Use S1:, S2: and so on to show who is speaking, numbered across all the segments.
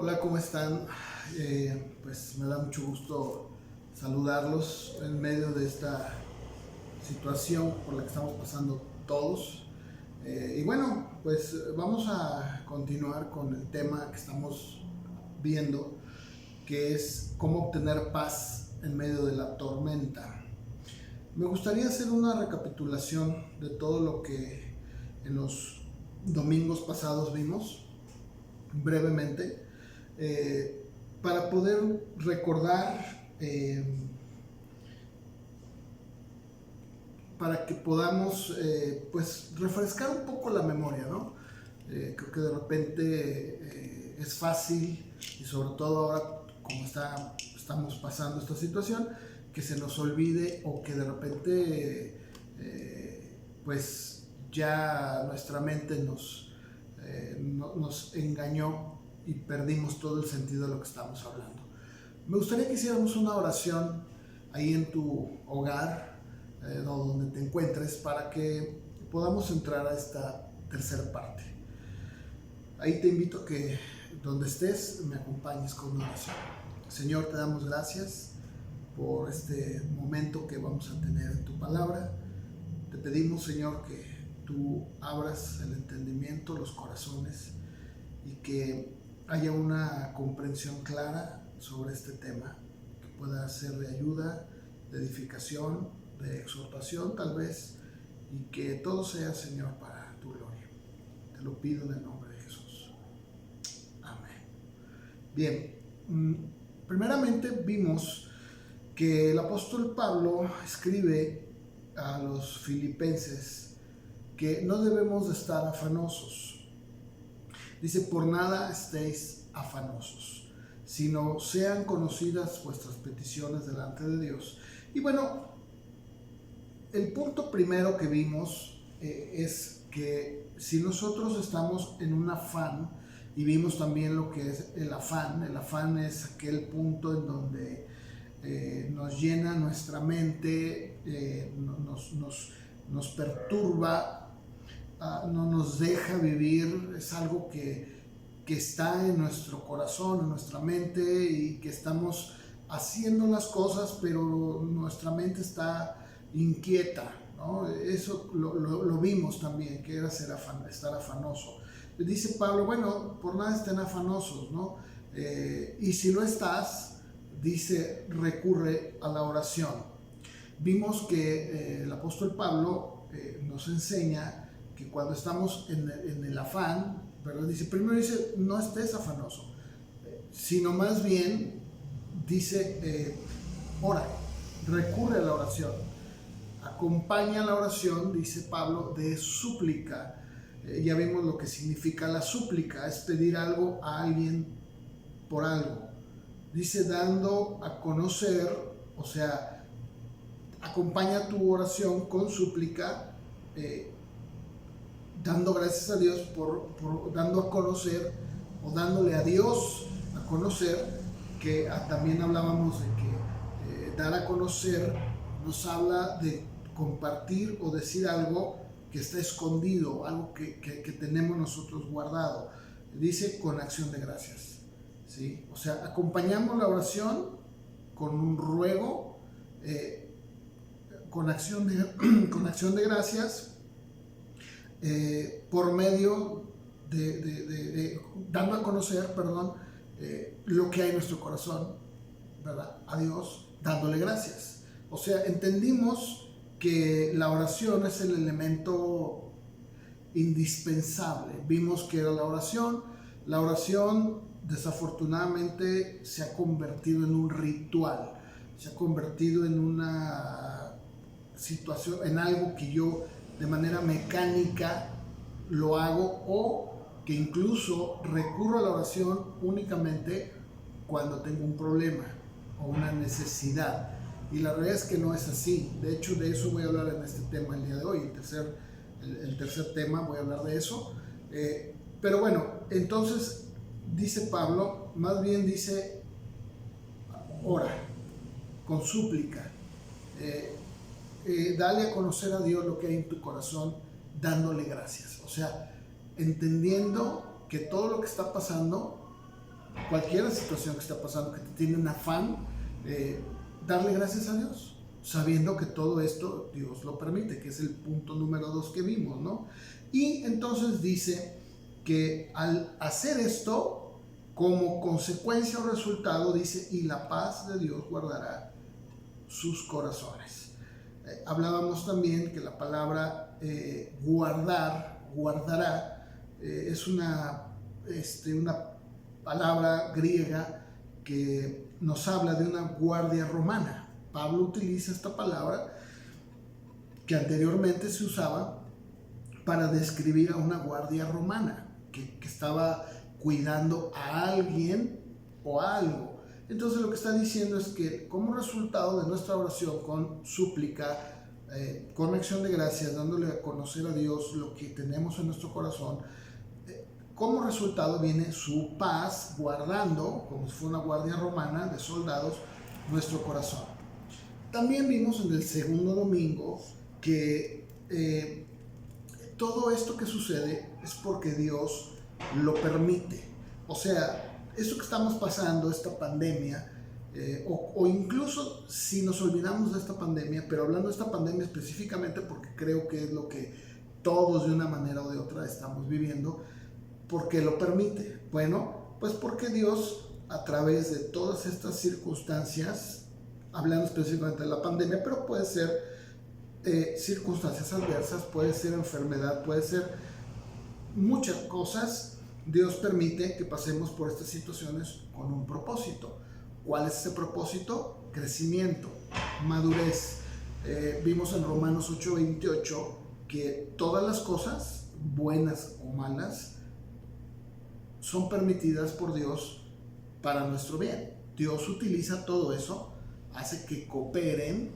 S1: Hola, ¿cómo están? Pues me da mucho gusto saludarlos en medio de esta situación por la que estamos pasando todos. Y bueno, pues vamos a continuar con el tema que estamos viendo, que es cómo obtener paz en medio de la tormenta. Me gustaría hacer una recapitulación de todo lo que en los domingos pasados vimos, brevemente, para poder recordar, para que podamos pues refrescar un poco la memoria, ¿no? Creo que de repente es fácil, y sobre todo ahora como estamos pasando esta situación, que se nos olvide o que de repente pues ya nuestra mente nos engañó y perdimos todo el sentido de lo que estamos hablando. Me gustaría que hiciéramos una oración ahí en tu hogar, donde te encuentres, para que podamos entrar a esta tercera parte. Ahí te invito a que donde estés me acompañes con una oración. Señor, te damos gracias por este momento que vamos a tener en tu palabra. Te pedimos, Señor, que tú abras el entendimiento, los corazones, y que haya una comprensión clara sobre este tema, que pueda ser de ayuda, de edificación, de exhortación tal vez, y que todo sea, Señor, para tu gloria. Te lo pido en el nombre de Jesús. Amén. Bien, primeramente vimos que el apóstol Pablo escribe a los filipenses que no debemos de estar afanosos. Dice, por nada estéis afanosos, sino sean conocidas vuestras peticiones delante de Dios. Y bueno, el punto primero que vimos es que si nosotros estamos en un afán, y vimos también lo que es el afán es aquel punto en donde nos llena nuestra mente, nos perturba, no nos deja vivir, es algo que está en nuestro corazón, en nuestra mente, y que estamos haciendo las cosas, pero nuestra mente está inquieta, ¿no? Eso lo vimos también, que era estar afanoso. Dice Pablo, bueno, por nada estén afanosos, ¿no? Y si lo estás, dice, recurre a la oración. Vimos que el apóstol Pablo nos enseña que cuando estamos en el afán, ¿verdad? Dice, primero dice, no estés afanoso, sino más bien dice, ora, recurre a la oración, acompaña la oración, dice Pablo, de súplica. Ya vimos lo que significa la súplica, es pedir algo a alguien por algo. Dice, dando a conocer, o sea, acompaña tu oración con súplica, dando gracias a Dios por dando a conocer, o dándole a Dios a conocer, que también hablábamos de que dar a conocer nos habla de compartir o decir algo que está escondido, algo que tenemos nosotros guardado. Dice con acción de gracias, ¿sí? O sea, acompañamos la oración con un ruego, con acción de gracias, por medio de dando a conocer, lo que hay en nuestro corazón, ¿verdad? A Dios, dándole gracias. O sea, entendimos que la oración es el elemento indispensable. Vimos que era la oración desafortunadamente se ha convertido en un ritual, se ha convertido en una situación, en algo que yo de manera mecánica lo hago, o que incluso recurro a la oración únicamente cuando tengo un problema o una necesidad. Y la realidad es que no es así. De hecho, de eso voy a hablar en este tema el día de hoy. El tercer tema voy a hablar de eso. Pero bueno, entonces dice Pablo, más bien dice, ora, con súplica. Dale a conocer a Dios lo que hay en tu corazón, dándole gracias. O sea, entendiendo que todo lo que está pasando cualquier situación que está pasando, que te tiene un afán, darle gracias a Dios, sabiendo que todo esto Dios lo permite, que es el punto número 2 que vimos, ¿no? Y entonces dice que al hacer esto, como consecuencia o resultado, dice, y la paz de Dios guardará sus corazones. Hablábamos también que la palabra guardará, es una palabra griega que nos habla de una guardia romana. Pablo utiliza esta palabra que anteriormente se usaba para describir a una guardia romana que estaba cuidando a alguien o a algo. Entonces lo que está diciendo es que como resultado de nuestra oración con súplica, con acción de gracias, dándole a conocer a Dios lo que tenemos en nuestro corazón, como resultado viene su paz guardando, como si fuera una guardia romana de soldados, nuestro corazón. También vimos en el segundo domingo que todo esto que sucede es porque Dios lo permite. O sea, esto que estamos pasando, esta pandemia, o incluso si nos olvidamos de esta pandemia, pero hablando de esta pandemia específicamente porque creo que es lo que todos de una manera o de otra estamos viviendo, ¿por qué lo permite? Bueno, pues porque Dios a través de todas estas circunstancias, hablando específicamente de la pandemia, pero puede ser circunstancias adversas, puede ser enfermedad, puede ser muchas cosas, Dios permite que pasemos por estas situaciones con un propósito. ¿Cuál es ese propósito? Crecimiento, madurez. Vimos en Romanos 8:28 que todas las cosas, buenas o malas, son permitidas por Dios para nuestro bien. Dios utiliza todo eso, hace que cooperen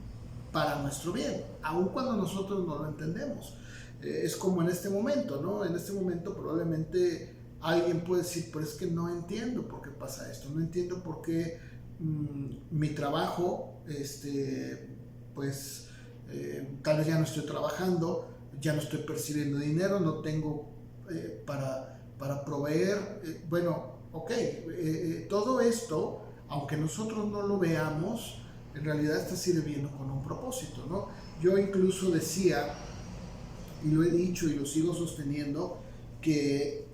S1: para nuestro bien, aun cuando nosotros no lo entendemos. Es como en este momento, ¿no? En este momento probablemente alguien puede decir, pero es que no entiendo por qué pasa esto, no entiendo por qué mi trabajo, tal vez ya no estoy trabajando, ya no estoy percibiendo dinero, no tengo para proveer. Bueno, ok, todo esto, aunque nosotros no lo veamos, en realidad está sirviendo con un propósito, ¿no? Yo incluso decía, y lo he dicho y lo sigo sosteniendo, que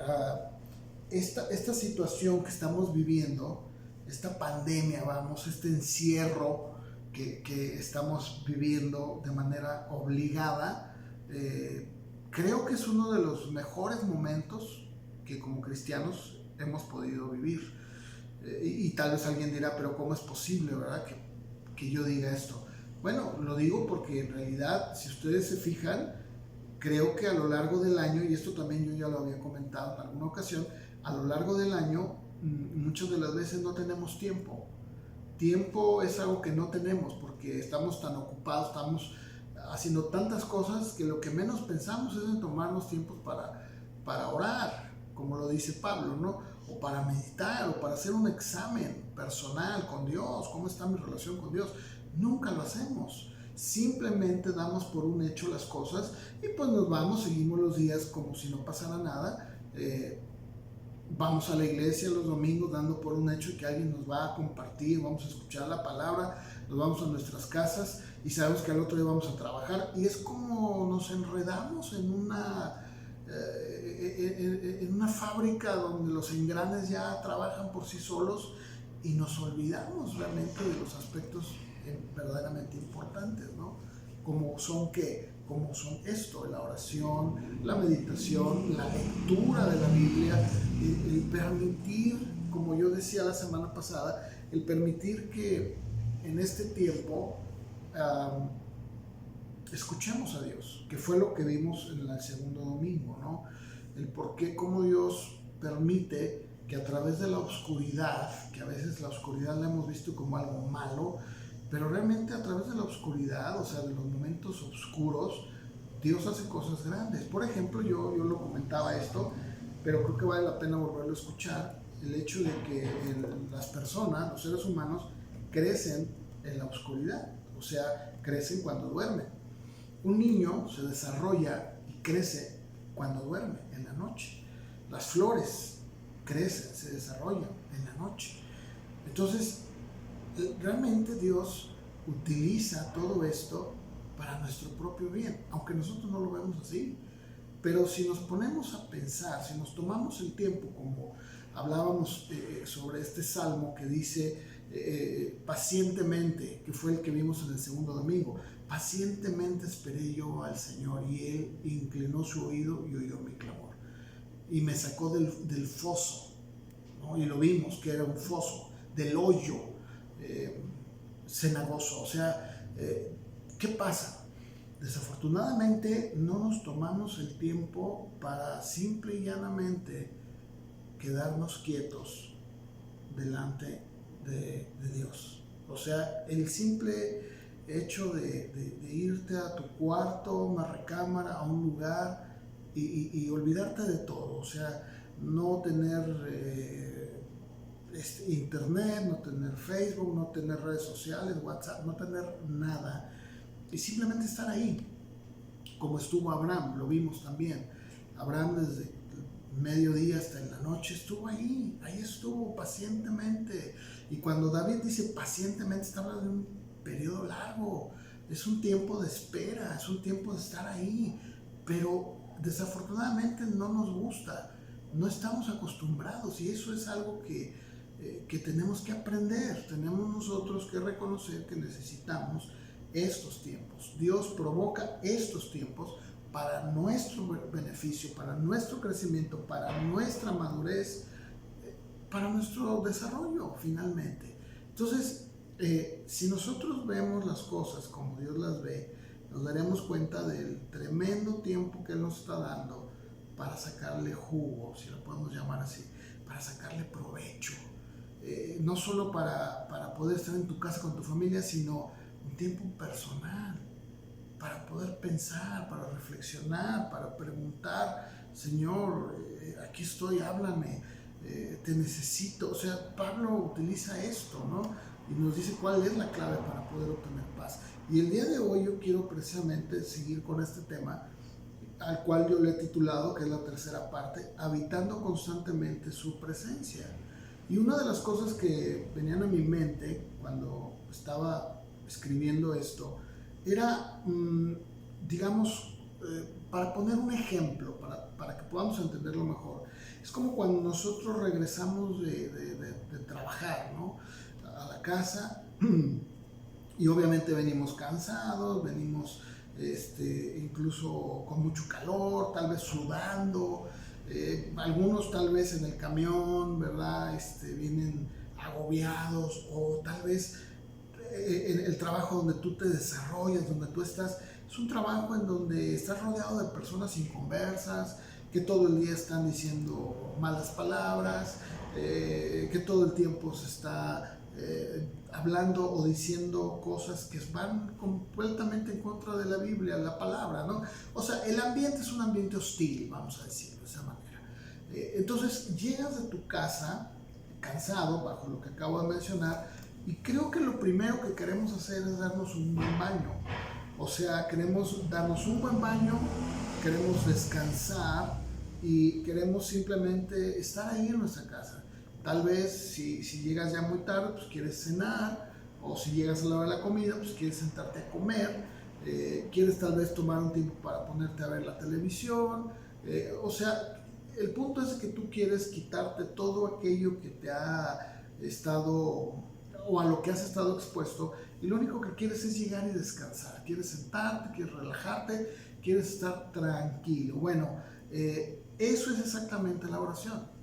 S1: esta situación que estamos viviendo, esta pandemia, este encierro que estamos viviendo de manera obligada, creo que es uno de los mejores momentos que como cristianos hemos podido vivir. Y tal vez alguien dirá, pero ¿cómo es posible, verdad, que yo diga esto? Bueno, lo digo porque en realidad, si ustedes se fijan, creo que a lo largo del año, y esto también yo ya lo había comentado en alguna ocasión, a lo largo del año muchas de las veces no tenemos tiempo. Tiempo es algo que no tenemos porque estamos tan ocupados, estamos haciendo tantas cosas que lo que menos pensamos es en tomarnos tiempos para orar, como lo dice Pablo, ¿no? O para meditar, o para hacer un examen personal con Dios, cómo está mi relación con Dios. Nunca lo hacemos. Simplemente damos por un hecho las cosas y pues nos vamos, seguimos los días como si no pasara nada. Vamos a la iglesia los domingos dando por un hecho que alguien nos va a compartir, vamos a escuchar la palabra, nos vamos a nuestras casas y sabemos que al otro día vamos a trabajar, y es como nos enredamos en una fábrica donde los engranes ya trabajan por sí solos y nos olvidamos realmente de los aspectos verdaderamente importantes, ¿no? Como son esto, la oración, la meditación, la lectura de la Biblia, el permitir, como yo decía la semana pasada, el permitir que en este tiempo escuchemos a Dios, que fue lo que vimos en el segundo domingo, ¿no? El por qué, cómo Dios permite que a través de la oscuridad, que a veces la oscuridad la hemos visto como algo malo, pero realmente a través de la oscuridad, o sea, de los momentos oscuros, Dios hace cosas grandes. Por ejemplo, yo lo comentaba esto, pero creo que vale la pena volverlo a escuchar, el hecho de que las personas, los seres humanos, crecen en la oscuridad, o sea, crecen cuando duermen. Un niño se desarrolla y crece cuando duerme, en la noche. Las flores crecen, se desarrollan en la noche. Entonces, realmente Dios utiliza todo esto para nuestro propio bien, aunque nosotros no lo vemos así. Pero si nos ponemos a pensar, si nos tomamos el tiempo, como hablábamos sobre este salmo que dice pacientemente, que fue el que vimos en el segundo domingo, pacientemente esperé yo al Señor y Él inclinó su oído y oyó mi clamor y me sacó del foso, ¿no? Y lo vimos que era un foso, del hoyo cenagoso. O sea, ¿qué pasa? Desafortunadamente no nos tomamos el tiempo para simple y llanamente quedarnos quietos delante de Dios. O sea, el simple hecho de irte a tu cuarto, una recámara, a un lugar y olvidarte de todo. O sea, no tener internet, no tener Facebook, no tener redes sociales, WhatsApp, no tener nada. Y simplemente estar ahí, como estuvo Abraham, lo vimos también. Abraham desde el mediodía hasta en la noche estuvo ahí estuvo pacientemente. Y cuando David dice pacientemente, está hablando de un periodo largo, es un tiempo de espera, es un tiempo de estar ahí. Pero desafortunadamente no nos gusta, no estamos acostumbrados, y eso es algo que tenemos que aprender. Tenemos nosotros que reconocer que necesitamos estos tiempos. Dios provoca estos tiempos para nuestro beneficio, para nuestro crecimiento, para nuestra madurez, para nuestro desarrollo finalmente. Entonces, si nosotros vemos las cosas como Dios las ve, nos daremos cuenta del tremendo tiempo que Él nos está dando para sacarle jugo, si lo podemos llamar así, para sacarle provecho. No solo para poder estar en tu casa con tu familia, sino un tiempo personal, para poder pensar, para reflexionar, para preguntar, Señor, aquí estoy, háblame, te necesito. O sea, Pablo utiliza esto, ¿no? Y nos dice cuál es la clave para poder obtener paz. Y el día de hoy yo quiero precisamente seguir con este tema, al cual yo le he titulado, que es la tercera parte, habitando constantemente su presencia. Y una de las cosas que venían a mi mente cuando estaba escribiendo esto era, digamos, para poner un ejemplo, para que podamos entenderlo mejor. Es como cuando nosotros regresamos de trabajar, ¿no?, a la casa, y obviamente venimos cansados, venimos incluso con mucho calor, tal vez sudando, algunos tal vez en el camión, ¿verdad? Vienen agobiados, o tal vez en el trabajo donde tú te desarrollas, donde tú estás, es un trabajo en donde estás rodeado de personas inconversas, que todo el día están diciendo malas palabras, que todo el tiempo se está hablando o diciendo cosas que van completamente en contra de la Biblia, la palabra, ¿no? O sea, el ambiente es un ambiente hostil, vamos a decirlo de esa manera. Entonces llegas de tu casa cansado, bajo lo que acabo de mencionar, y creo que lo primero que queremos hacer es darnos un buen baño. O sea, queremos darnos un buen baño, queremos descansar y queremos simplemente estar ahí en nuestra casa. Tal vez si llegas ya muy tarde, pues quieres cenar, o si llegas a la hora de la comida, pues quieres sentarte a comer, quieres tal vez tomar un tiempo para ponerte a ver la televisión. O sea, el punto es que tú quieres quitarte todo aquello que te ha estado, o a lo que has estado expuesto, y lo único que quieres es llegar y descansar. Quieres sentarte, quieres relajarte, quieres estar tranquilo. Bueno, eso es exactamente la oración.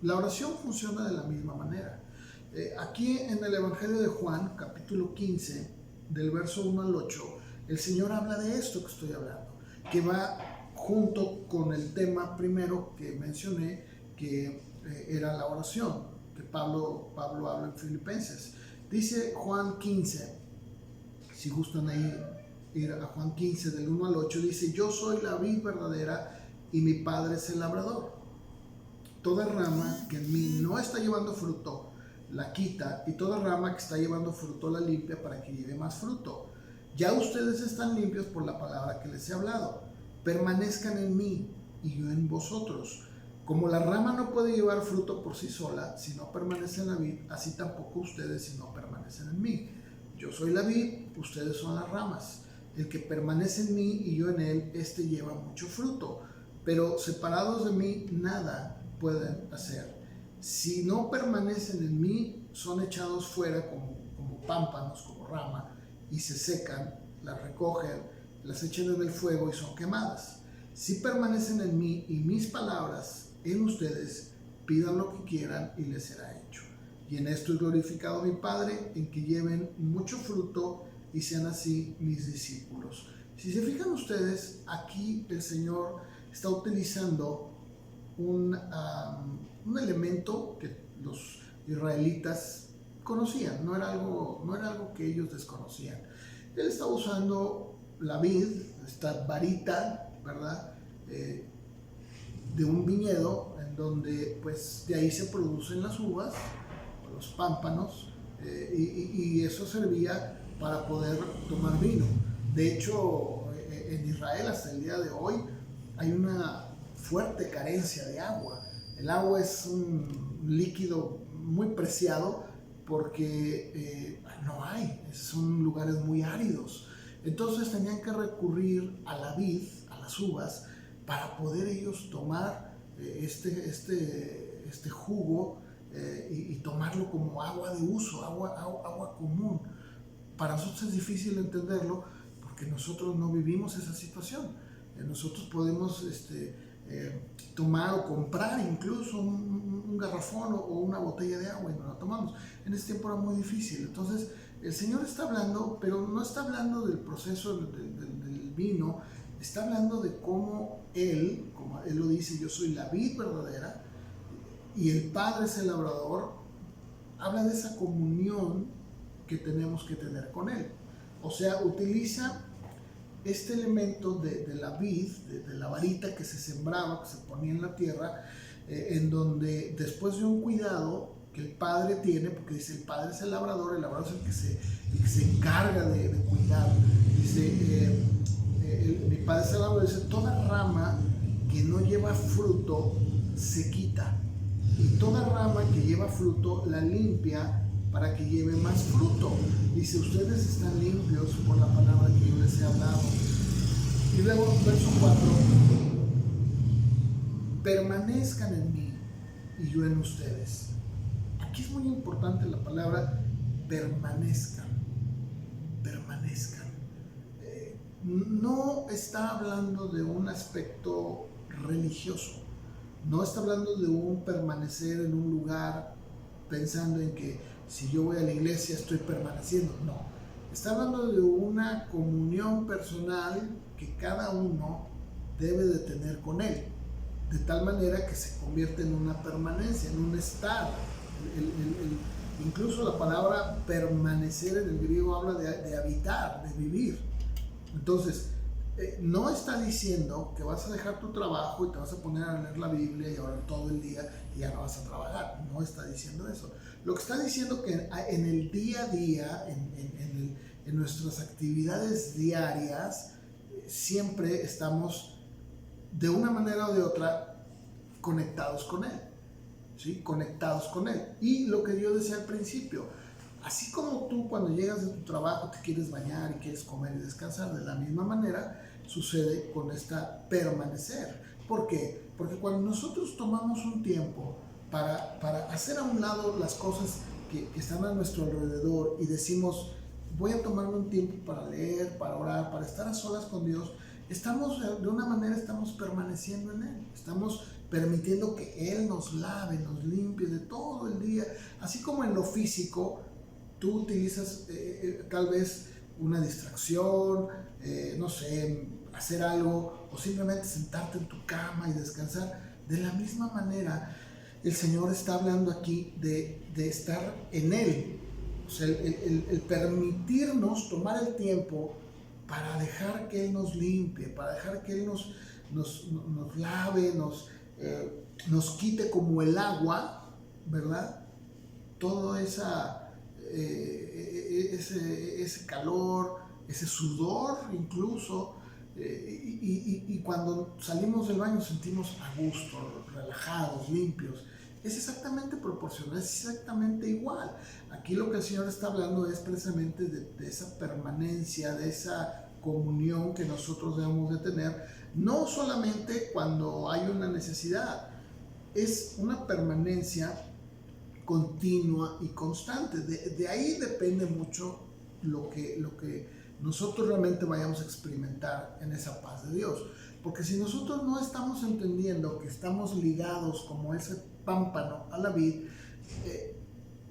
S1: La oración funciona de la misma manera. Aquí en el Evangelio de Juan, capítulo 15, del verso 1 al 8, el Señor habla de esto que estoy hablando, que va junto con el tema primero que mencioné, que era la oración, que Pablo habla en Filipenses. Dice Juan 15, si gustan ahí ir a Juan 15, del 1 al 8, dice: yo soy la vid verdadera y mi Padre es el labrador. Toda rama que en mí no está llevando fruto, la quita, y toda rama que está llevando fruto la limpia para que lleve más fruto. Ya ustedes están limpios por la palabra que les he hablado. Permanezcan en mí y yo en vosotros. Como la rama no puede llevar fruto por sí sola si no permanece en la vid, así tampoco ustedes si no permanecen en mí. Yo soy la vid, ustedes son las ramas. El que permanece en mí y yo en él, este lleva mucho fruto. Pero separados de mí, nada pueden hacer. Si no permanecen en mí, son echados fuera como pámpanos, como rama, y se secan, las recogen, las echan en el fuego y son quemadas. Si permanecen en mí y mis palabras en ustedes, pidan lo que quieran y les será hecho. Y en esto es glorificado mi Padre, en que lleven mucho fruto y sean así mis discípulos. Si se fijan ustedes, aquí el Señor está utilizando un elemento que los israelitas conocían, no era algo que ellos desconocían. Él está usando la vid, esta varita, ¿verdad? De un viñedo en donde pues de ahí se producen las uvas, los pámpanos, y eso servía para poder tomar vino. De hecho, en Israel hasta el día de hoy hay una fuerte carencia de agua. El agua es un líquido muy preciado porque no hay, son lugares muy áridos. Entonces tenían que recurrir a la vid, a las uvas, para poder ellos tomar este jugo y tomarlo como agua de uso, agua común. Para nosotros es difícil entenderlo porque nosotros no vivimos esa situación. Nosotros podemos tomar o comprar incluso un garrafón o una botella de agua y no la tomamos. En ese tiempo era muy difícil. Entonces el Señor está hablando, pero no está hablando del proceso del vino, está hablando de cómo Él, como Él lo dice, yo soy la vid verdadera y el Padre es el labrador. Habla de esa comunión que tenemos que tener con Él. O sea, utiliza este elemento de la vid, de la varita que se sembraba, que se ponía en la tierra, en donde después de un cuidado que el Padre tiene, porque dice el Padre es el labrador es el que se encarga de cuidar. Dice, mi Padre es el labrador, dice, toda rama que no lleva fruto se quita, y toda rama que lleva fruto la limpia para que lleve más fruto. Dice, ustedes están limpios por la palabra que yo les he hablado. Y luego, verso 4, permanezcan en mí y yo en ustedes. Aquí es muy importante la palabra permanezcan. Permanezcan. No está hablando de un aspecto religioso. No está hablando de un permanecer en un lugar pensando en que si yo voy a la iglesia estoy permaneciendo. No, está hablando de una comunión personal que cada uno debe de tener con Él, de tal manera que se convierte en una permanencia, en un estar. Incluso la palabra permanecer en el griego habla de habitar, de vivir. Entonces, no está diciendo que vas a dejar tu trabajo y te vas a poner a leer la Biblia y orar todo el día y ya no vas a trabajar. No está diciendo eso. Lo que está diciendo que en el día a día, en nuestras actividades diarias, siempre estamos de una manera o de otra conectados con Él. ¿Sí? Conectados con Él. Y lo que yo decía al principio, así como tú cuando llegas de tu trabajo te quieres bañar y quieres comer y descansar, de la misma manera sucede con esta permanecer. ¿Por qué? Porque cuando nosotros tomamos un tiempo para hacer a un lado las cosas que están a nuestro alrededor y decimos, voy a tomarme un tiempo para leer, para orar, para estar a solas con Dios, estamos de una manera estamos permaneciendo en Él, estamos permitiendo que Él nos lave, nos limpie de todo el día. Así como en lo físico tú utilizas tal vez una distracción, no sé, hacer algo o simplemente sentarte en tu cama y descansar, de la misma manera el Señor está hablando aquí de estar en Él. O sea, el permitirnos tomar el tiempo para dejar que Él nos limpie, para dejar que Él nos lave, nos quite como el agua, ¿verdad? Todo ese calor, ese sudor incluso, y cuando salimos del baño sentimos a gusto, relajados, limpios. Es exactamente proporcional, es exactamente igual. Aquí lo que el Señor está hablando es precisamente de esa permanencia, de esa comunión que nosotros debemos de tener, no solamente cuando hay una necesidad, es una permanencia continua y constante. De ahí depende mucho lo que nosotros realmente vayamos a experimentar en esa paz de Dios. Porque si nosotros no estamos entendiendo que estamos ligados como ese pámpano a la vid,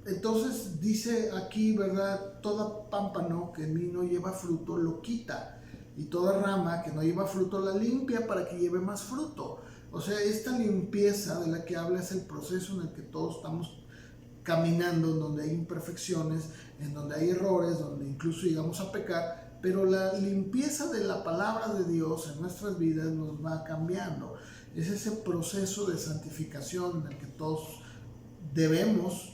S1: entonces dice aquí, ¿verdad? Toda pámpano que en mí no lleva fruto lo quita, y toda rama que no lleva fruto la limpia para que lleve más fruto. O sea, esta limpieza de la que habla es el proceso en el que todos estamos caminando, en donde hay imperfecciones, en donde hay errores, donde incluso llegamos a pecar, pero la limpieza de la palabra de Dios en nuestras vidas nos va cambiando. Es ese proceso de santificación en el que todos debemos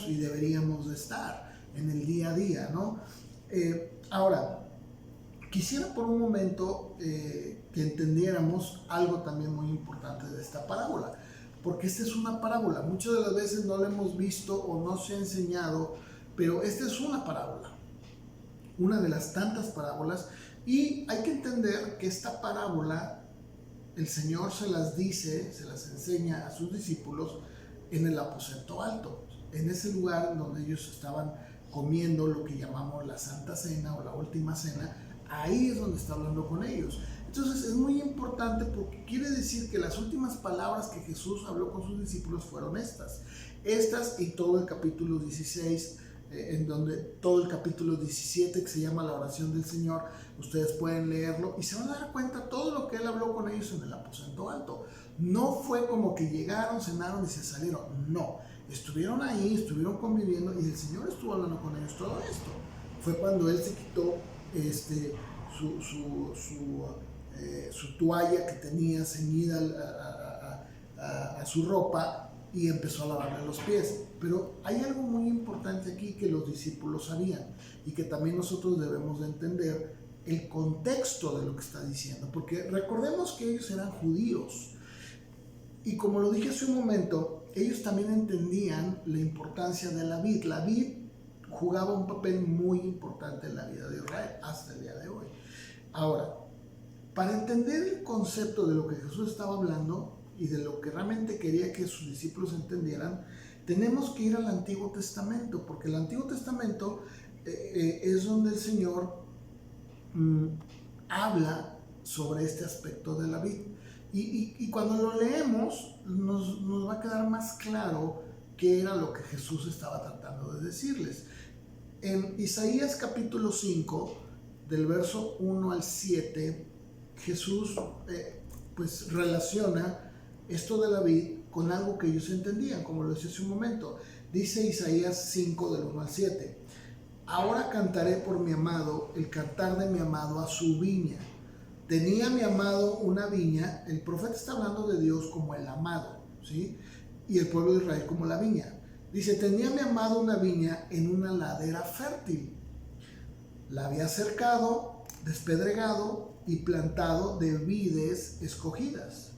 S1: y deberíamos de estar en el día a día, ¿no? Ahora, quisiera por un momento que entendiéramos algo también muy importante de esta parábola, porque esta es una parábola. Muchas de las veces no la hemos visto o no se ha enseñado, pero esta es una parábola, una de las tantas parábolas, y hay que entender que esta parábola el Señor se las dice, se las enseña a sus discípulos en el aposento alto, en ese lugar donde ellos estaban comiendo lo que llamamos la Santa Cena o la Última Cena. Ahí es donde está hablando con ellos. Entonces es muy importante porque quiere decir que las últimas palabras que Jesús habló con sus discípulos fueron estas y todo el capítulo 16, en donde todo el capítulo 17 que se llama la oración del Señor, ustedes pueden leerlo y se van a dar cuenta todo lo que Él habló con ellos en el aposento alto. No fue como que llegaron, cenaron y se salieron, no, estuvieron ahí, estuvieron conviviendo y el Señor estuvo hablando con ellos todo esto. Fue cuando Él se quitó su toalla que tenía ceñida a su ropa y empezó a lavarle los pies. Pero hay algo muy importante aquí que los discípulos sabían y que también nosotros debemos de entender el contexto de lo que está diciendo, porque recordemos que ellos eran judíos y como lo dije hace un momento, ellos también entendían la importancia de la vid. La vid jugaba un papel muy importante en la vida de Israel hasta el día de hoy. Ahora, para entender el concepto de lo que Jesús estaba hablando y de lo que realmente quería que sus discípulos entendieran, tenemos que ir al Antiguo Testamento, porque el Antiguo Testamento es donde el Señor habla sobre este aspecto de la vid. Y cuando lo leemos, nos va a quedar más claro qué era lo que Jesús estaba tratando de decirles. En Isaías capítulo 5, del verso 1 al 7, Jesús pues relaciona esto de la vid con algo que ellos entendían, como lo decía hace un momento. Dice Isaías 5 del 1 al 7: ahora cantaré por mi amado, el cantar de mi amado a su viña. Tenía mi amado una viña. El profeta está hablando de Dios como el amado, ¿sí? Y el pueblo de Israel como la viña. Dice, tenía mi amado una viña en una ladera fértil. La había cercado, despedregado y plantado de vides escogidas.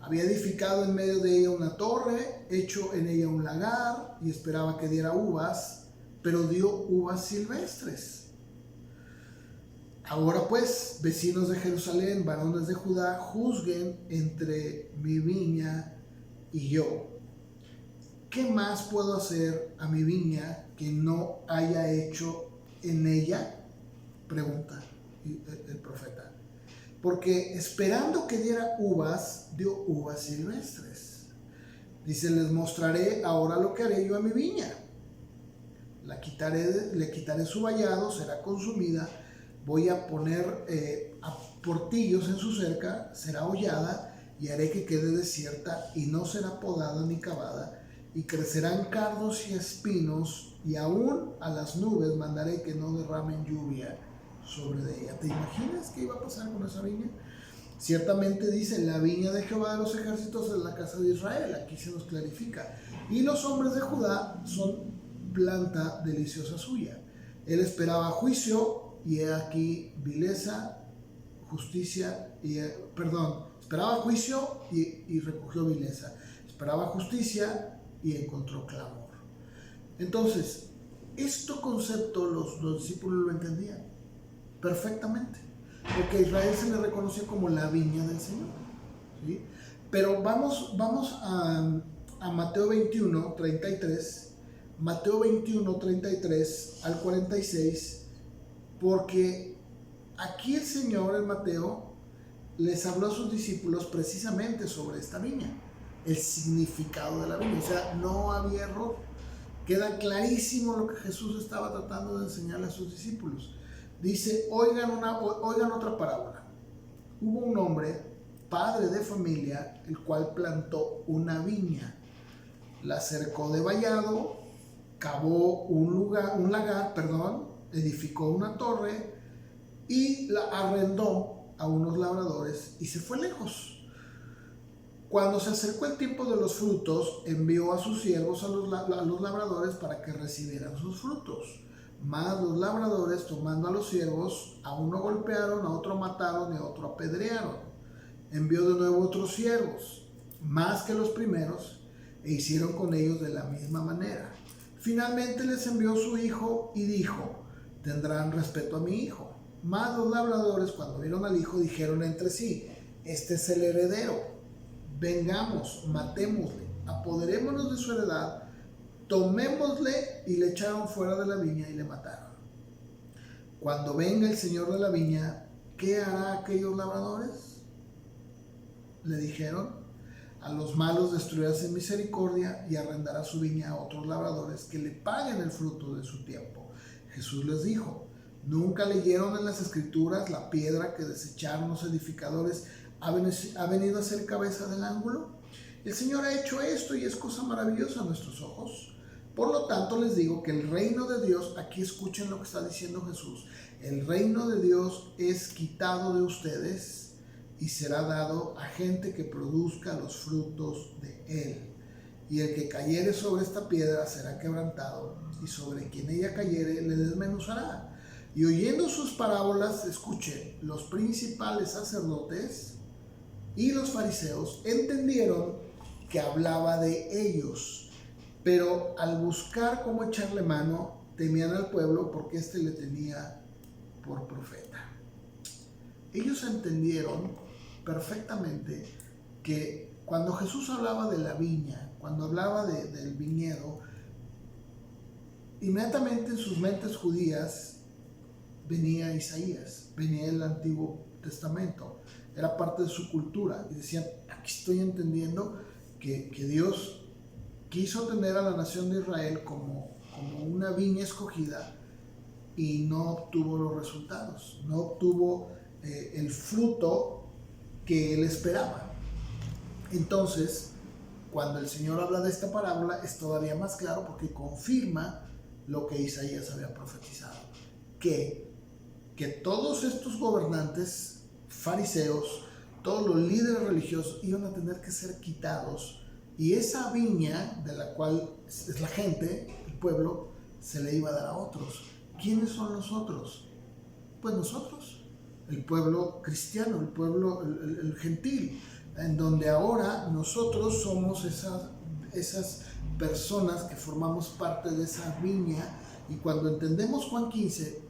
S1: Había edificado en medio de ella una torre, hecho en ella un lagar y esperaba que diera uvas, pero dio uvas silvestres. Ahora pues, vecinos de Jerusalén, varones de Judá, juzguen entre mi viña y yo. ¿Qué más puedo hacer a mi viña que no haya hecho en ella? Pregunta el profeta. Porque esperando que diera uvas, dio uvas silvestres. Dice, les mostraré ahora lo que haré yo a mi viña. Le quitaré su vallado, será consumida. Voy a poner portillos en su cerca, será hollada y haré que quede desierta y no será podada ni cavada, y crecerán cardos y espinos, y aún a las nubes mandaré que no derramen lluvia sobre ella. ¿Te imaginas qué iba a pasar con esa viña? Ciertamente dice, la viña de Jehová de los ejércitos es la casa de Israel. Aquí se nos clarifica. Y los hombres de Judá son planta deliciosa suya. Él esperaba juicio, y he aquí vileza, esperaba juicio y recogió vileza. Esperaba justicia y encontró clamor. Entonces, este concepto los discípulos lo entendían perfectamente, porque a Israel se le reconoció como la viña del Señor, ¿sí? Pero vamos a Mateo 21, 33, Mateo 21, 33 al 46, porque aquí el Señor en Mateo les habló a sus discípulos precisamente sobre esta viña, el significado de la viña. O sea, no había error. Queda clarísimo lo que Jesús estaba tratando de enseñarle a sus discípulos. Dice, oigan otra parábola. Hubo un hombre, padre de familia, el cual plantó una viña, la cercó de vallado, cavó un lagar, edificó una torre y la arrendó a unos labradores y se fue lejos. Cuando se acercó el tiempo de los frutos, envió a sus siervos a los labradores para que recibieran sus frutos. Mas los labradores, tomando a los siervos, a uno golpearon, a otro mataron y a otro apedrearon. Envió de nuevo otros siervos, más que los primeros, e hicieron con ellos de la misma manera. Finalmente les envió su hijo y dijo, tendrán respeto a mi hijo. Mas los labradores, cuando vieron al hijo, dijeron entre sí, este es el heredero. Vengamos, matémosle, apoderémonos de su heredad, tomémosle, y le echaron fuera de la viña y le mataron. Cuando venga el señor de la viña, ¿qué hará aquellos labradores? Le dijeron, a los malos destruirá sin misericordia y arrendará su viña a otros labradores que le paguen el fruto de su tiempo. Jesús les dijo, ¿nunca leyeron en las escrituras la piedra que desecharon los edificadores ha venido a ser cabeza del ángulo? El Señor ha hecho esto y es cosa maravillosa a nuestros ojos. Por lo tanto les digo que el reino de Dios, aquí escuchen lo que está diciendo Jesús, el reino de Dios es quitado de ustedes y será dado a gente que produzca los frutos de él. Y el que cayere sobre esta piedra será quebrantado, y sobre quien ella cayere le desmenuzará. Y oyendo sus parábolas, escuchen, los principales sacerdotes y los fariseos entendieron que hablaba de ellos, pero al buscar cómo echarle mano, temían al pueblo porque éste le tenía por profeta. Ellos entendieron perfectamente que cuando Jesús hablaba de la viña, cuando hablaba del viñedo, inmediatamente en sus mentes judías venía Isaías, venía el Antiguo Testamento, era parte de su cultura, y decían, aquí estoy entendiendo que Dios quiso tener a la nación de Israel como una viña escogida y no obtuvo los resultados, no obtuvo el fruto que él esperaba. Entonces, cuando el Señor habla de esta parábola, es todavía más claro porque confirma lo que Isaías había profetizado, que todos estos gobernantes fariseos, todos los líderes religiosos iban a tener que ser quitados, y esa viña de la cual es la gente, el pueblo, se le iba a dar a otros. ¿Quiénes son los otros? Pues nosotros, el pueblo cristiano, el pueblo, el gentil, en donde ahora nosotros somos esas personas que formamos parte de esa viña. Y cuando entendemos Juan 15,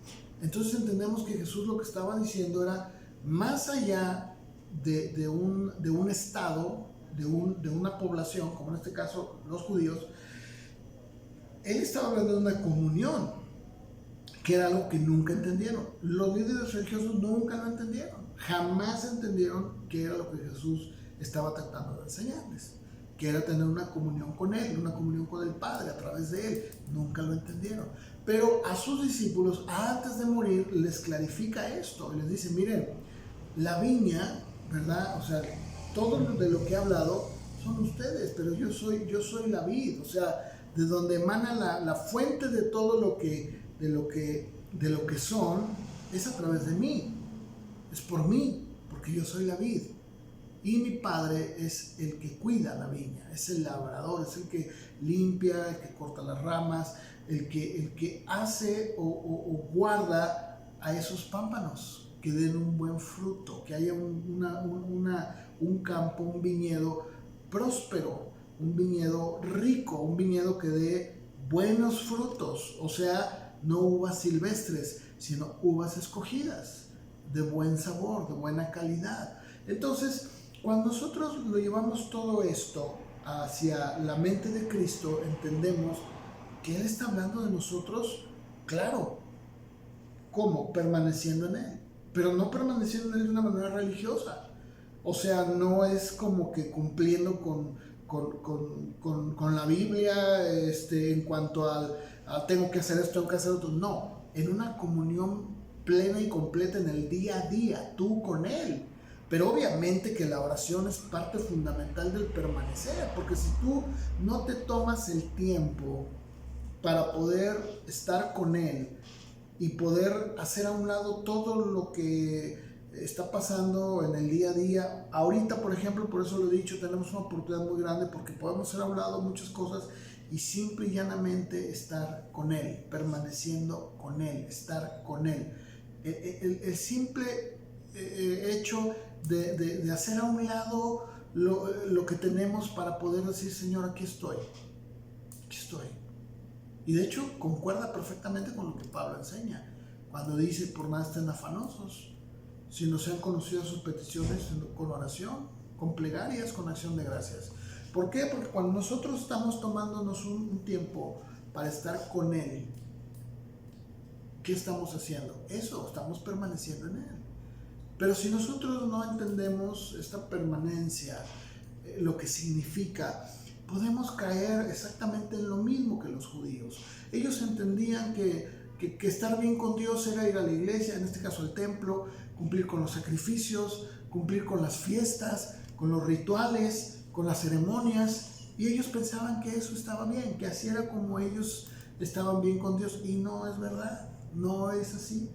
S1: entonces entendemos que Jesús lo que estaba diciendo era más allá de un estado, de una población, como en este caso los judíos. Él estaba hablando de una comunión, que era algo que nunca entendieron. Los líderes religiosos nunca lo entendieron, jamás entendieron qué era lo que Jesús estaba tratando de enseñarles, que era tener una comunión con Él, una comunión con el Padre a través de Él. Nunca lo entendieron. Pero a sus discípulos, antes de morir, les clarifica esto y les dice, miren, la viña, ¿verdad? O sea, todo de lo que he hablado son ustedes, pero yo soy la vid. O sea, de donde emana la fuente de todo de lo que son, es a través de mí, es por mí, porque yo soy la vid. Y mi Padre es el que cuida la viña, es el labrador, es el que limpia, el que corta las ramas, el que hace o guarda a esos pámpanos que den un buen fruto, que haya un campo, un viñedo próspero, un viñedo rico, un viñedo que dé buenos frutos, o sea, no uvas silvestres, sino uvas escogidas, de buen sabor, de buena calidad. Entonces, cuando nosotros lo llevamos todo esto hacia la mente de Cristo, entendemos que Él está hablando de nosotros, claro, ¿cómo? Permaneciendo en Él, pero no permaneciendo en Él de una manera religiosa. O sea, no es como que cumpliendo con la Biblia en cuanto a tengo que hacer esto, tengo que hacer otro. No, en una comunión plena y completa en el día a día, tú con Él. Pero obviamente que la oración es parte fundamental del permanecer, porque si tú no te tomas el tiempo para poder estar con Él y poder hacer a un lado todo lo que está pasando en el día a día, ahorita por ejemplo, por eso lo he dicho, tenemos una oportunidad muy grande porque podemos hacer a un lado muchas cosas y simple y llanamente estar con Él, permaneciendo con Él, estar con Él. El simple hecho de hacer a un lado lo que tenemos para poder decir, Señor, aquí estoy. Y de hecho concuerda perfectamente con lo que Pablo enseña, cuando dice, por nada estén afanosos, sino sean conocidas sus peticiones con oración, con plegarias, con acción de gracias. ¿Por qué? Porque cuando nosotros estamos tomándonos un tiempo para estar con Él, ¿qué estamos haciendo? Eso, estamos permaneciendo en Él. Pero si nosotros no entendemos esta permanencia, lo que significa, podemos caer exactamente en lo mismo que los judíos. Ellos entendían que estar bien con Dios era ir a la iglesia, en este caso al templo, cumplir con los sacrificios, cumplir con las fiestas, con los rituales, con las ceremonias, y ellos pensaban que eso estaba bien, que así era como ellos estaban bien con Dios, y no es verdad, no es así.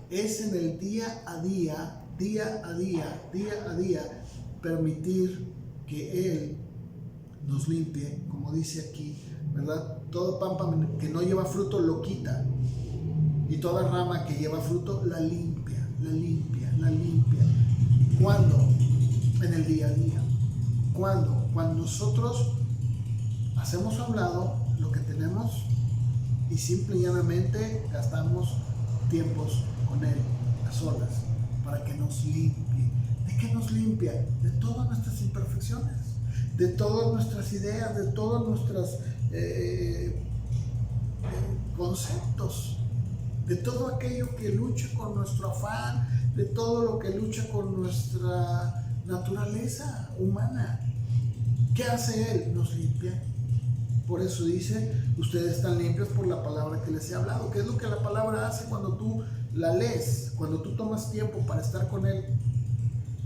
S1: Es en el día a día, permitir que Él nos limpie, como dice aquí, ¿verdad? Todo pámpano que no lleva fruto lo quita, y toda rama que lleva fruto la limpia. ¿Cuándo? En el día a día. ¿Cuándo? Cuando nosotros hacemos a un lado lo que tenemos y simple y llanamente gastamos tiempos con Él, a solas, para que nos limpie. ¿De qué nos limpia? De todas nuestras imperfecciones, de todas nuestras ideas, de todos nuestros conceptos, de todo aquello que lucha con nuestro afán, de todo lo que lucha con nuestra naturaleza humana. ¿Qué hace Él? Nos limpia. Por eso dice, ustedes están limpios por la palabra que les he hablado. ¿Qué es lo que la palabra hace cuando tú la lees? Cuando tú tomas tiempo para estar con Él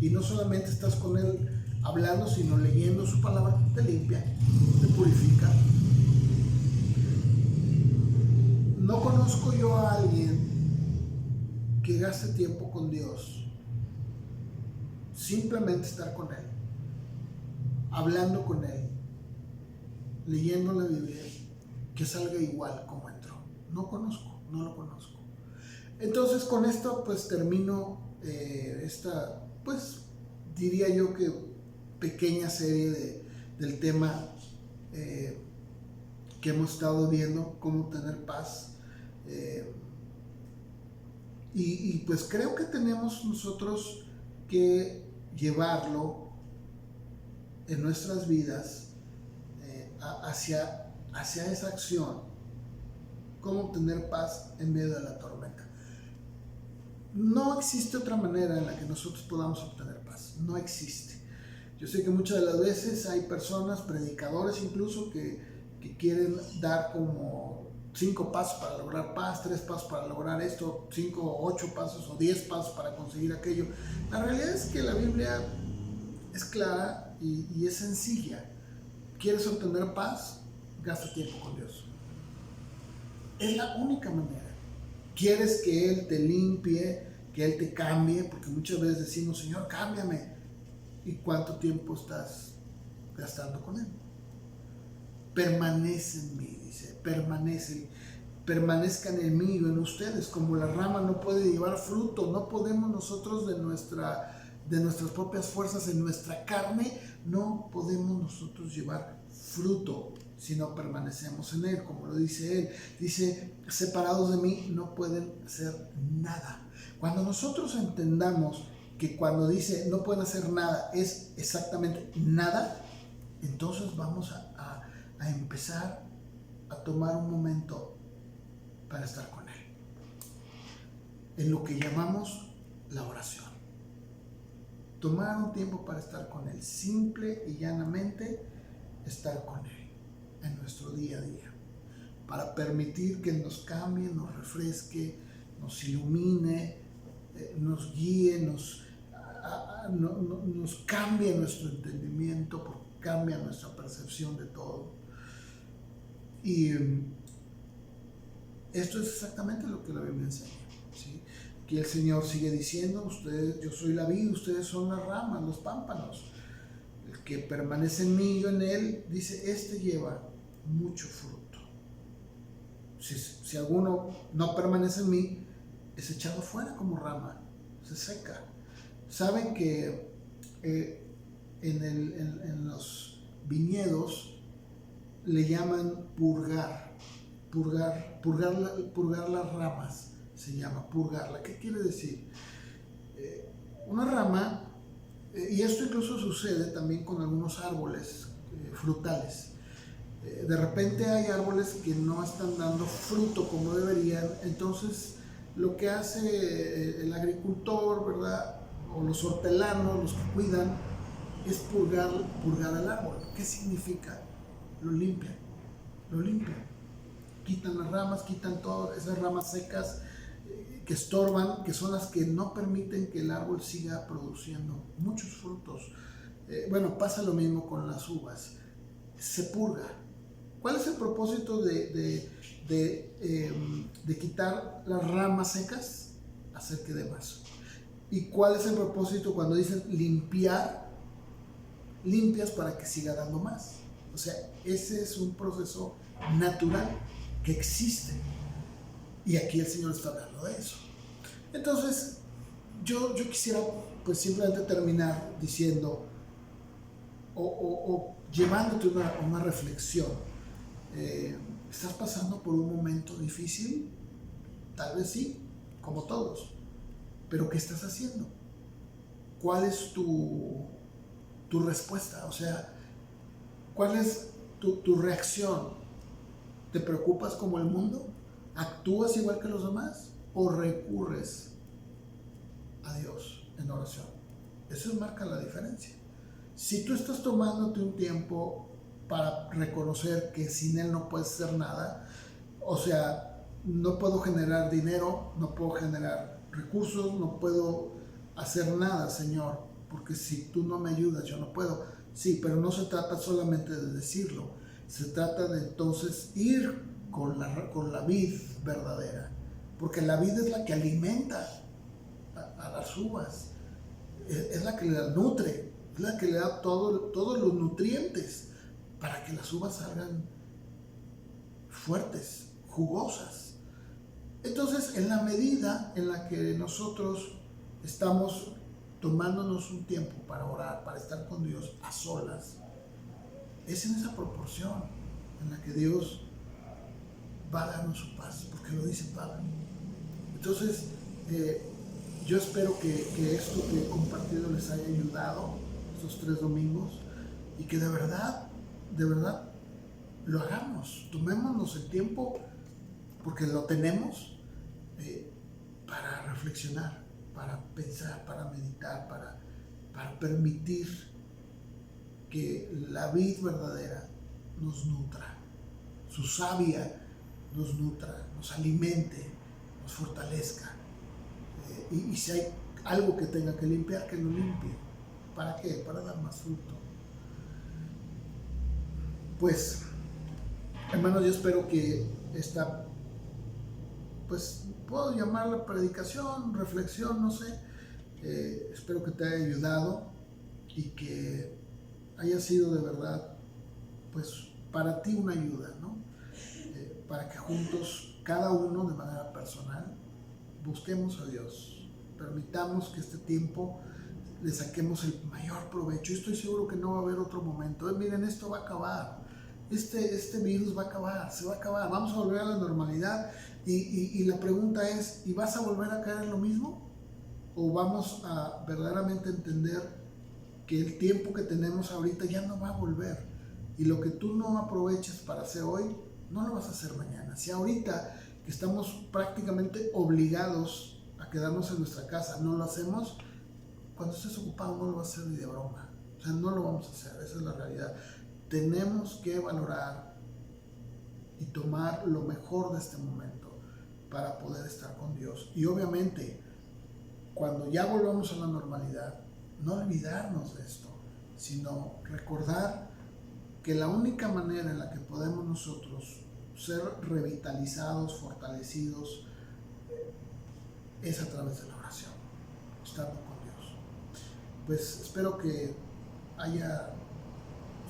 S1: y no solamente estás con Él hablando, sino leyendo su palabra, te limpia, te purifica. No conozco yo a alguien que gaste tiempo con Dios, simplemente estar con Él, hablando con Él, leyendo la Biblia, que salga igual como entró. No lo conozco. Entonces con esto pues termino esta, pues diría yo que pequeña serie del tema que hemos estado viendo, cómo tener paz. Y pues creo que tenemos nosotros que llevarlo en nuestras vidas hacia esa acción, cómo obtener paz en medio de la tormenta. No existe otra manera en la que nosotros podamos obtener paz, no existe. Yo sé que muchas de las veces hay personas, predicadores incluso, que quieren dar como 5 pasos para lograr paz, 3 pasos para lograr esto, 5 o 8 pasos o 10 pasos para conseguir aquello. La realidad es que la Biblia es clara y es sencilla. ¿Quieres obtener paz? Gasta tiempo con Dios. Es la única manera. ¿Quieres que Él te limpie, que Él te cambie? Porque muchas veces decimos, Señor, cámbiame. ¿Y cuánto tiempo estás gastando con Él? Permanece en mí, dice, permanece. permanezcan en mí y en ustedes. Como la rama no puede llevar fruto, no podemos nosotros de nuestras propias fuerzas, en nuestra carne, no podemos nosotros llevar fruto si no permanecemos en Él, como lo dice Él. Dice, separados de mí no pueden hacer nada. Cuando nosotros entendamos que cuando dice no pueden hacer nada es exactamente nada, entonces vamos a empezar a tomar un momento para estar con Él, en lo que llamamos la oración. Tomar un tiempo para estar con Él, simple y llanamente estar con Él en nuestro día a día, para permitir que nos cambie, nos refresque, nos ilumine, nos guíe, nos cambie nuestro entendimiento, porque cambia nuestra percepción de todo. Y esto es exactamente lo que la Biblia enseña, ¿sí? Aquí el Señor sigue diciendo, ustedes, yo soy la vid, ustedes son las ramas, los pámpanos. El que permanece en mí y yo en él, dice, este lleva mucho fruto. Si alguno no permanece en mí, es echado fuera como rama, se seca. Saben que en los viñedos le llaman purgar las ramas, se llama purgarla. ¿Qué quiere decir? Una rama, y esto incluso sucede también con algunos árboles frutales. De repente hay árboles que no están dando fruto como deberían, entonces lo que hace el agricultor, ¿verdad? O los hortelanos, los que cuidan, es purgar al árbol. ¿Qué significa? Lo limpian. Quitan las ramas, quitan todas esas ramas secas que estorban, que son las que no permiten que el árbol siga produciendo muchos frutos. Bueno, pasa lo mismo con las uvas. Se purga. ¿Cuál es el propósito de quitar las ramas secas? Hacer que dé más. ¿Y cuál es el propósito cuando dicen limpiar? Limpias para que siga dando más. O sea, ese es un proceso natural que existe. Y aquí el Señor está hablando de eso. Entonces, yo quisiera pues simplemente terminar diciendo o llevándote una reflexión. ¿Estás pasando por un momento difícil? Tal vez sí, como todos. Pero ¿qué estás haciendo? ¿Cuál es tu respuesta? O sea, ¿cuál es tu reacción? ¿Te preocupas como el mundo? ¿Actúas igual que los demás? ¿O recurres a Dios en oración? Eso marca la diferencia. Si tú estás tomándote un tiempo para reconocer que sin Él no puedes hacer nada, o sea, no puedo generar dinero, no puedo generar recursos, no puedo hacer nada, Señor, porque si tú no me ayudas, yo no puedo. Sí, pero no se trata solamente de decirlo, se trata de entonces ir con la vid verdadera, porque la vid es la que alimenta a las uvas, es la que las nutre, es la que le da todos los nutrientes para que las uvas salgan fuertes, jugosas. Entonces, en la medida en la que nosotros estamos tomándonos un tiempo para orar, para estar con Dios a solas, es en esa proporción en la que Dios va a darnos su paz, porque lo dice Pablo. Entonces, yo espero que esto que he compartido les haya ayudado estos 3 domingos y que de verdad lo hagamos. Tomémonos el tiempo, porque lo tenemos, para reflexionar, para pensar, para meditar, para permitir que la vid verdadera nos nutra, su savia nos nutra, nos alimente, nos fortalezca. Y si hay algo que tenga que limpiar, que lo limpie. ¿Para qué? Para dar más fruto. Pues, hermanos, yo espero que esta, pues, puedo llamarla predicación, reflexión, no sé. Espero que te haya ayudado y que haya sido de verdad, pues, para ti una ayuda, ¿no? Para que juntos cada uno de manera personal, busquemos a Dios, permitamos que este tiempo le saquemos el mayor provecho. Yo estoy seguro que no va a haber otro momento. Miren, esto va a acabar. Este virus va a acabar, se va a acabar. Vamos a volver a la normalidad. Y la pregunta es, ¿y vas a volver a caer en lo mismo? ¿O vamos a verdaderamente entender que el tiempo que tenemos ahorita ya no va a volver? Y lo que tú no aproveches para hacer hoy, no lo vas a hacer mañana. Si ahorita que estamos prácticamente obligados a quedarnos en nuestra casa, no lo hacemos, cuando estés ocupado no lo vas a hacer ni de broma. O sea, no lo vamos a hacer, esa es la realidad. Tenemos que valorar y tomar lo mejor de este momento para poder estar con Dios. Y obviamente, cuando ya volvamos a la normalidad, no olvidarnos de esto, sino recordar que la única manera en la que podemos nosotros ser revitalizados, fortalecidos, es a través de la oración, estando con Dios. Pues espero que haya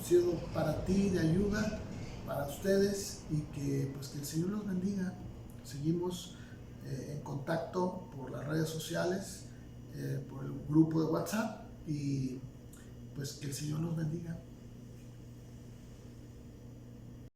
S1: sido para ti de ayuda, para ustedes, y que el Señor los bendiga. Seguimos en contacto por las redes sociales, por el grupo de WhatsApp, y pues que el Señor los bendiga.